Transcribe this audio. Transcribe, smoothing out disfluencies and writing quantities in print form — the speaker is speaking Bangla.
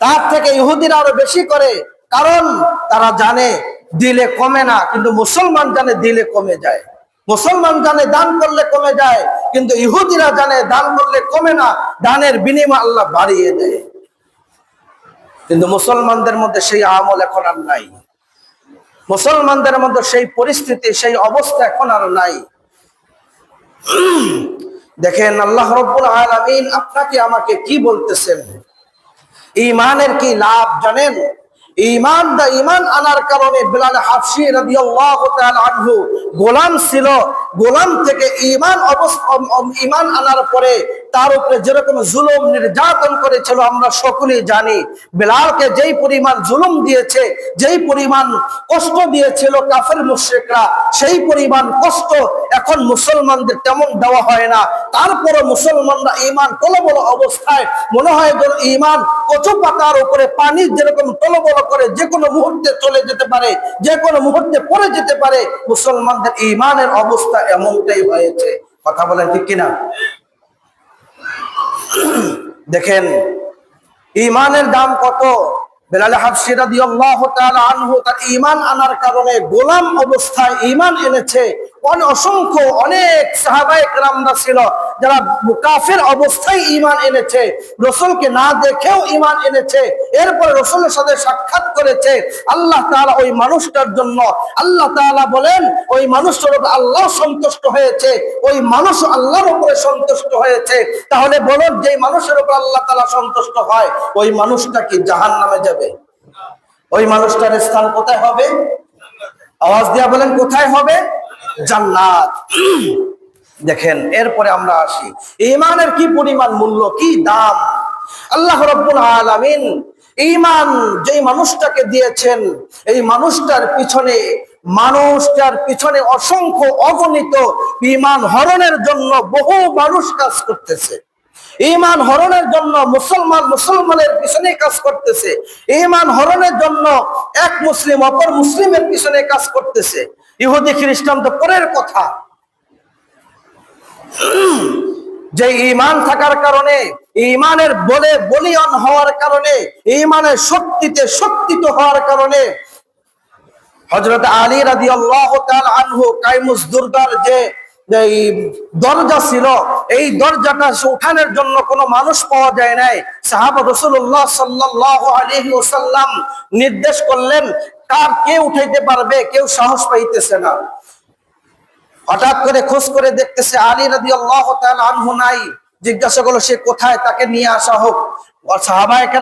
তার থেকে ইহুদিরা আরো বেশি করে, কারণ তারা জানে দিলে কমে না, কিন্তু মুসলমান জানে দিলে কমে যায়। মুসলমান জানে দান করলে কমে যায়, কিন্তু ইহুদিরা জানে দান করলে কমে না, দানের বিনিময় আল্লাহ বাড়িয়ে দেয়। কিন্তু মুসলমানদের মধ্যে সেই আমল এখন আর নাই, মুসলমানদের মধ্যে সেই পরিস্থিতি, সেই অবস্থা এখন আর নাই। দেখেন আল্লাহ রাব্বুল আলামিন আপনাকে আমাকে কি বলতেছেন, ঈমানের কি লাভ জানেন? ঈমান আনার কারণে বিলাল হাবশী রাদিয়াল্লাহু তাআলা আনহু গোলাম ছিল, গোলাম থেকে ঈমান আনার পরে তার উপরে যেরকম জুলুম নির্যাতন করেছিল আমরা সকলেই জানি। বিলালকে যেই পরিমাণ জুলুম দিয়েছে, যেই পরিমাণ কষ্ট দিয়েছিল কাফের মুশরিকরা, সেই পরিমাণ কষ্ট এখন মুসলমানদের তেমন দেওয়া হয় না। তারপরে মুসলমানরা ঈমান টলবল অবস্থায়, মনে হয় যেন ঈমান কচু পাতার উপরে পানি যেরকম টলবল করে যে কোনো মুহূর্তে চলে যেতে পারে, যে কোনো মুহূর্তে পড়ে যেতে পারে, মুসলমানদের ঈমানের অবস্থা এমনটাই হয়েছে। কথা বলেন ঠিক কিনা? দেখেন ঈমানের দাম কত। বিলাল হাবশী রাদিয়াল্লাহু তাআলা আনহু তার ঈমান আনার কারণে গোলাম অবস্থায় ঈমান এনেছে। অসংখ্য অনেক সাহাবায়ে কেরামরা ছিল যারা কাফের অবস্থায় ঈমান এনেছে, রাসূলকে না দেখেও ঈমান এনেছে, এরপর রাসূলের সাথে সাক্ষাৎ করেছে। আল্লাহ তাআলা ওই মানুষটার জন্য, আল্লাহ তাআলা বলেন ওই মানুষটার উপর আল্লাহ সন্তুষ্ট হয়েছে, ওই মানুষ আল্লাহর উপরে সন্তুষ্ট হয়েছে। তাহলে বলুন, যে মানুষের উপর আল্লাহ তাআলা সন্তুষ্ট হয় ওই মানুষটা কি জাহান্নামে যাবে? ওই মানুষটার স্থান কোথায় হবে? আওয়াজ দিয়া বলেন, কোথায় হবে? জান্নাত। দেখেন এরপরে আমরা আসি, ঈমানের কি পরিমাণ মূল্য, কি দাম। আল্লাহ রাব্বুল আলামিন ঈমান যেই মানুষটাকে দিয়েছেন, এই মানুষটার পিছনে অসংখ্য অগণিত ঈমান হরণের জন্য বহু মানুষ কাজ করতেছে। ঈমান হরণের জন্য মুসলমানের পিছনে কাজ করতেছে। ঈমান হরণের জন্য এক মুসলিম অপর মুসলিমের পিছনে কাজ করতেছে। ইহুদি খ্রিস্টান তো পরের কথা। যে ঈমান থাকার কারণে, ঈমানের বলে বলিয়ান হওয়ার কারণে, ঈমানের শক্তিত হওয়ার কারণে হযরত আলী রাদিয়াল্লাহু তাআলা আনহু কায়মুস দুর্গার যে দরজা ছিল, এই দরজাটা উঠানোর জন্য কোনো মানুষ পাওয়া যায় নাই। সাহাবা রাসূলুল্লাহ সাল্লাল্লাহু আলাইহি ওয়াসাল্লাম নির্দেশ করলেন, কে উঠাইতে পারবে? কেউ সাহস পাইতেছে না। হঠাৎ করে খোঁজ করে দেখতেছে আলী রাদিয়াল্লাহু তাআলা আনহু নাই। জিজ্ঞাসা করলো সে কোথায়, তাকে নিয়ে আসা হোক। সাহাবায়ে